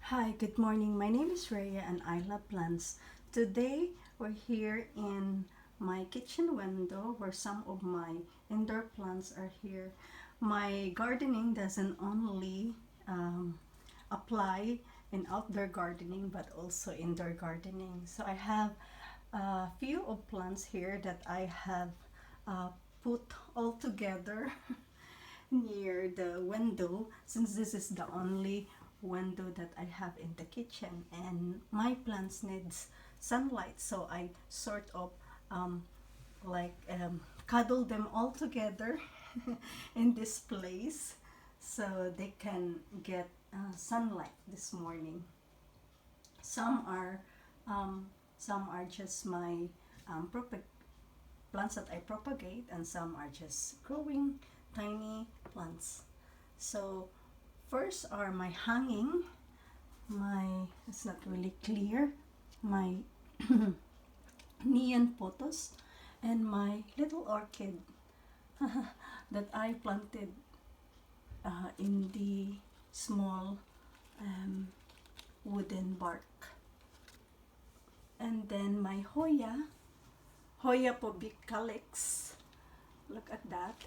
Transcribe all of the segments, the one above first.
Hi, good morning. My name is Rhea and I love plants. Today we're here in my kitchen window where some of my indoor plants are here. My gardening doesn't only apply in outdoor gardening but also indoor gardening. So I have a few of plants here that I have uh, put all together near the window, since this is the only window that I have in the kitchen and my plants needs sunlight, so I sort of um, cuddle them all together in this place so they can get sunlight this morning. Some are um, some are just my plants that I propagate, and some are just growing tiny plants. So first are my hanging, it's not really clear, my neon potos, and my little orchid that I planted in the small um, wooden bark. And then my Hoya pobicalix. Look at that.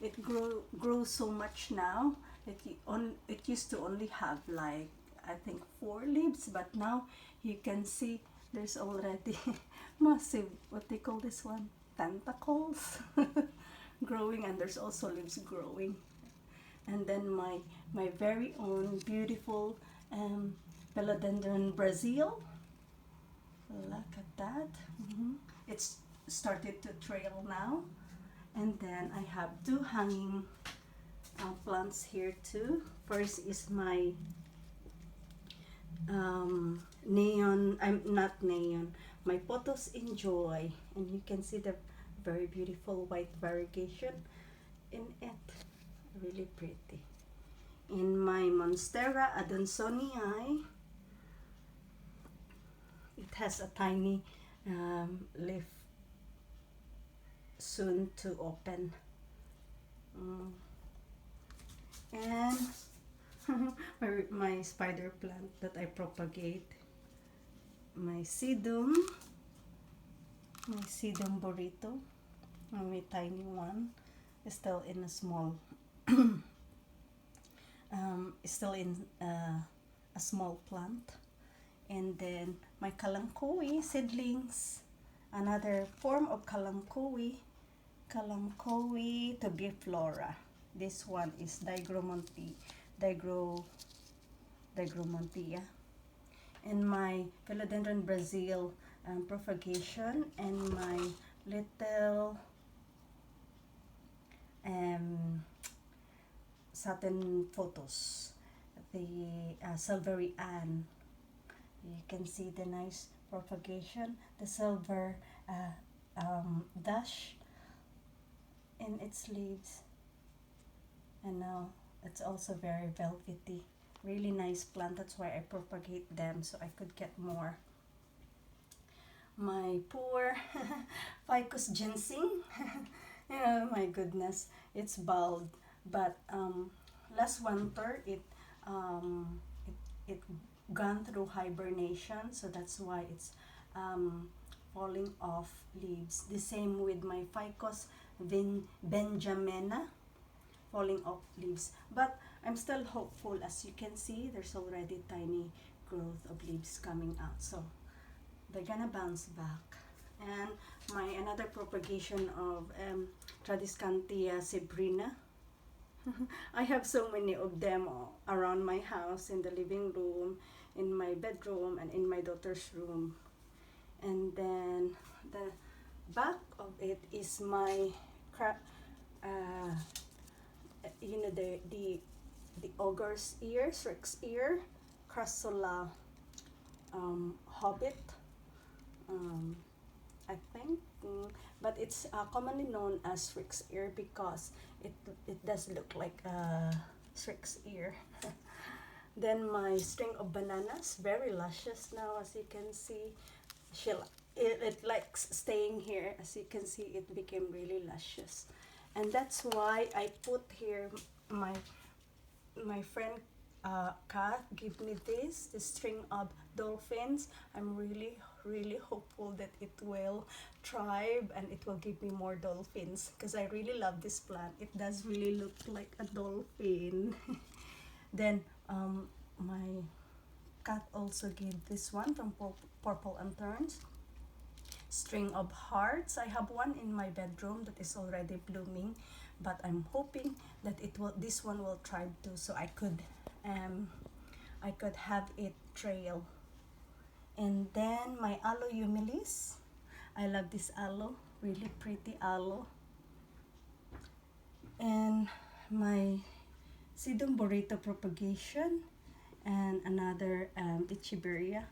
It grows so much now. It used to only have like I think 4 leaves, but now you can see there's already massive, what they call this one, tentacles growing, and there's also leaves growing. And then my very own beautiful philodendron Brazil. Look at that. It's started to trail now. And then I have two hanging plants here too. First is my neon, I'm not neon, my potos enjoy, and you can see the very beautiful white variegation in it, really pretty. In my Monstera adansonii, it has a tiny leaf soon to open. And my spider plant that I propagate, my sedum burrito, my tiny one, is still in a small, still in a small plant. And then my kalanchoe seedlings, another form of kalanchoe tobiflora. This one is digromontia. And my philodendron Brazil propagation, and my little satin photos, the silvery Ann. You can see the nice propagation, the silver dash in its leaves, and now it's also very velvety, really nice plant. That's why I propagate them so I could get more. My poor ficus ginseng. Oh my goodness, it's bald, but last winter it gone through hibernation, so that's why it's falling off leaves. The same with my ficus benjamina, falling off leaves, but I'm still hopeful. As you can see, there's already tiny growth of leaves coming out, so they're gonna bounce back. And my another propagation of Tradescantia zebrina. I have so many of them around my house, in the living room, in my bedroom, and in my daughter's room. And then the back of it is my uh, the ogre's ear, Shrek's ear, Crassula hobbit, I think, but it's commonly known as Shrek's ear because it does look like Shrek's ear. Then my string of bananas, very luscious now, as you can see. It likes staying here. As you can see, it became really luscious, and that's why I put here my friend cat gave me this string of dolphins. I'm really hopeful that it will thrive and it will give me more dolphins because I really love this plant. It does really look like a dolphin. Then my cat also gave this one from Purple and Turns, string of hearts. I have one in my bedroom that is already blooming, but I'm hoping that this one will thrive too, so I could have it trail. And then my aloe humilis. I love this aloe, really pretty aloe. And my sedum burrito propagation and another echeveria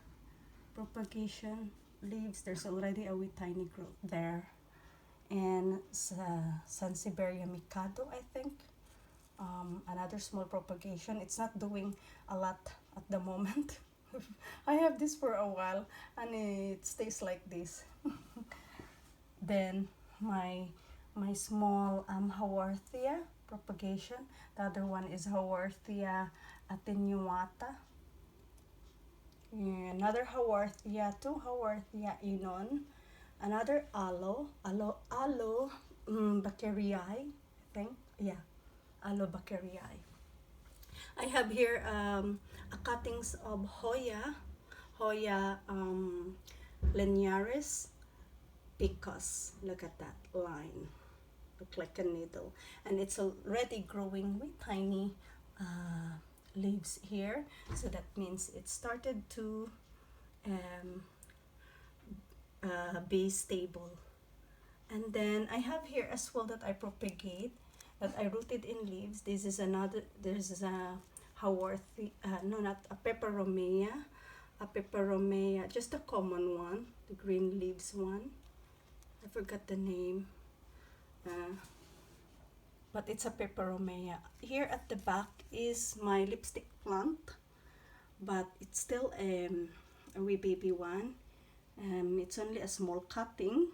propagation leaves. There's already a wee tiny growth there. And Sansevieria Mikado, I think. Another small propagation. It's not doing a lot at the moment. I have this for a while and it stays like this. Then my small Haworthia propagation. The other one is Haworthia attenuata. Another Haworthia, two Haworthia inon. Another aloe Bakerii, I think. Yeah, aloe Bakerii. I have here a cuttings of Hoya linearis picus. Look at that line, look like a needle, and it's already growing with tiny leaves here, so that means it started to be stable. And then I have here as well that I propagate, that I rooted in leaves. This is another, this is a Haworthia, no, not a peperomia, just a common one, the green leaves one. I forgot the name, but it's a peperomia. Here at the back is my lipstick plant, but it's still a wee baby one. It's only a small cutting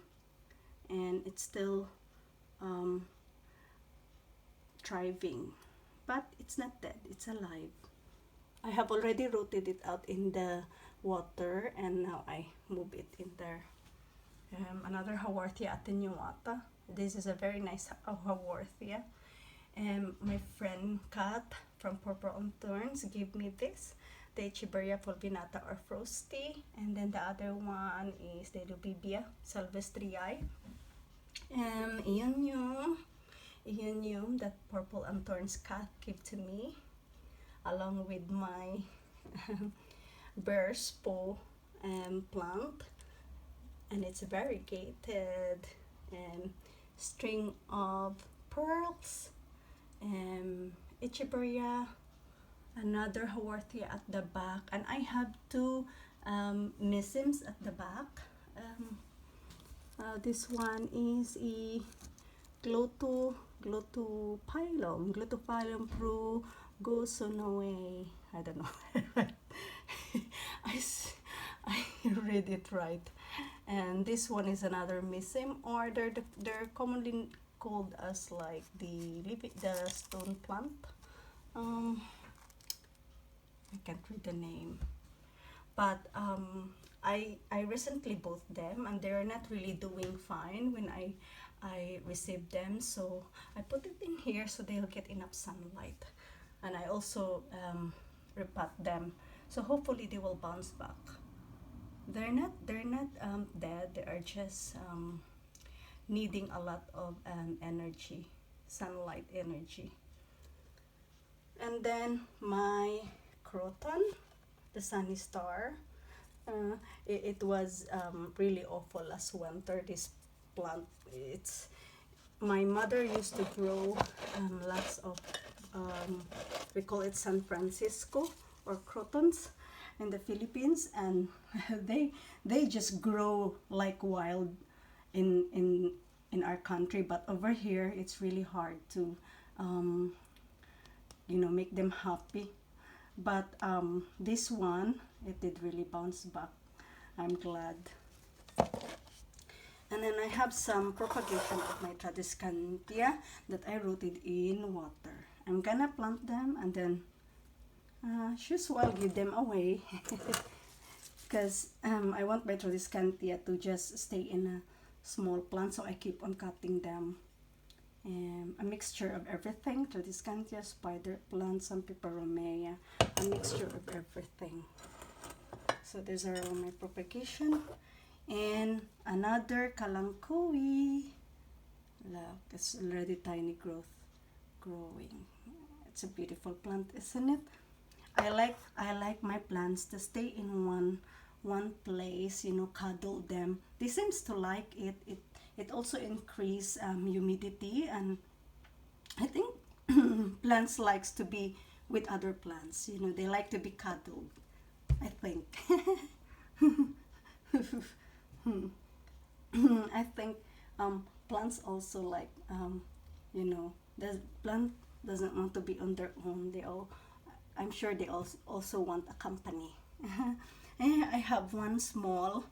and it's still thriving, but it's not dead, it's alive. I have already rooted it out in the water and now I move it in there. Another Haworthia attenuata. This is a very nice Haworthia. My friend Kat from Purple and Thorns gave me this, the Echeveria fulvinata or frosty, and then the other one is the Rubibia silvestrii. Iyon that Purple and Thorns Cat gave to me, along with my bear's paw plant, and it's variegated string of pearls, Echeveria, another Haworthia at the back, and I have two misms at the back. This one is a glotopilum prugosonoe. I don't know. I read it right. And this one is another mism, or they're commonly called as like the stone plant. I can't read the name, but I recently bought them and they're not really doing fine when I received them, so I put it in here so they'll get enough sunlight, and I also repot them, so hopefully they will bounce back. They're not dead, they are just needing a lot of energy, sunlight energy. And then my croton, the sunny star, it was really awful last winter. This plant, my mother used to grow lots of we call it San Francisco or crotons in the Philippines, and they just grow like wild in our country, but over here it's really hard to make them happy. But this one, it did really bounce back. I'm glad. And then I have some propagation of my Tradescantia that I rooted in water. I'm gonna plant them and then usual, I'll give them away because I want my Tradescantia to just stay in a small plant, so I keep on cutting them. A mixture of everything: Tradescantia, spider plant, some peperomia, a mixture of everything. So these are all my propagation. And another kalanchoe. Look, it's already tiny growth growing. It's a beautiful plant, isn't it? I like my plants to stay in one place, you know, cuddle them. They seems to like it. It also increase humidity, and I think plants likes to be with other plants. You know, they like to be cuddled, I think. I think plants also like you know, the plant doesn't want to be on their own. They all, I'm sure they also want a company. And I have one small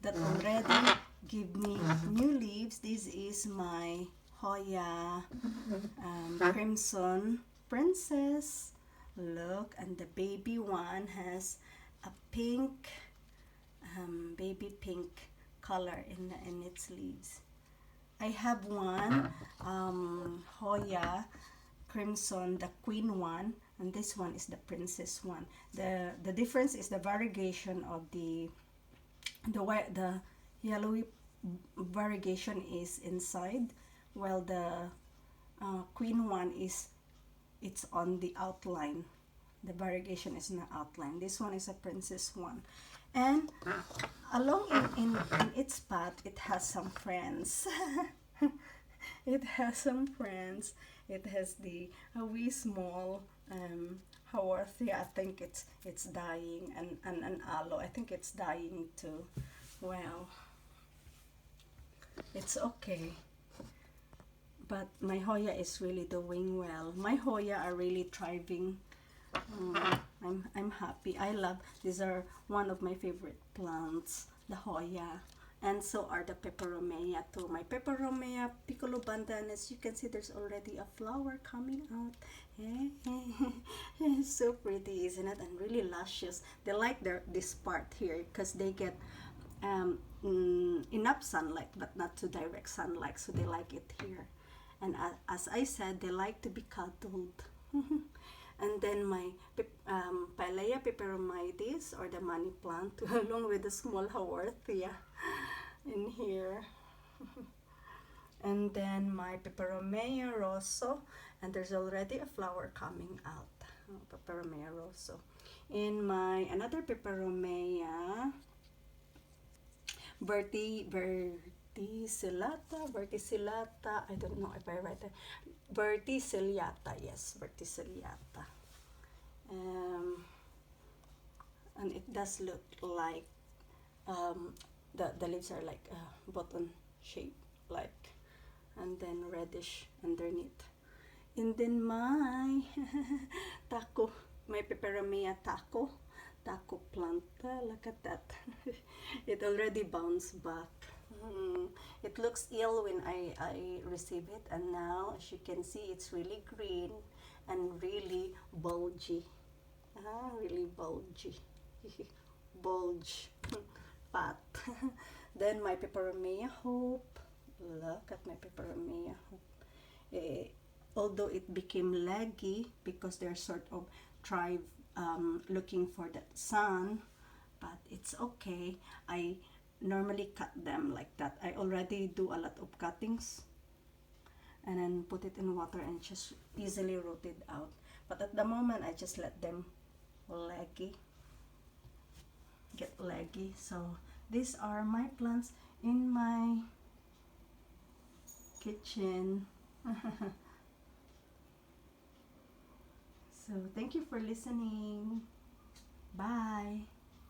that already give me new leaves. This is my Hoya Crimson Princess. Look, and the baby one has a pink, baby pink color in its leaves. I have one Hoya Crimson, the queen one, and this one is the princess one. The difference is the variegation of the yellowy variegation is inside, while the queen one is, it's on the outline. The variegation is in the outline. This one is a princess one, and along in its path it has some friends. It has some friends. It has the a wee small Haworthia. I think it's dying, and an aloe. I think it's dying too. Well, it's okay. But my Hoya is really doing well. My Hoya are really thriving. I'm happy. I love, these are one of my favorite plants, the Hoya. And so are the peperomia too. My peperomia piccolo bandan, as you can see, there's already a flower coming out. It's so pretty, isn't it? And really luscious. They like this part here because they get enough sunlight, but not too direct sunlight, so they like it here. And as I said, they like to be cuddled. And then my Pilea peperomioides, or the money plant, along with the small Haworthia in here. And then my peperomia rosso, and there's already a flower coming out. Peperomia rosso. In my another peperomia, verticillata, I don't know if I write it. Verticillata, yes, verticillata. And it does look like the leaves are like button shape, like, and then reddish underneath. And then my taco, my peperomia taco planta, look at that. It already bounced back. It looks ill when I receive it, and now as you can see, it's really green and really bulgy. Really bulgy. Bulge. Fat. Then my peperomia hope. Look at my peperomia hope. Although it became leggy because they're sort of thrive looking for that sun, but it's okay. I normally cut them like that. I already do a lot of cuttings and then put it in water and just easily root it out. But at the moment, I just let them get leggy. So these are my plants in my kitchen. So thank you for listening. Bye.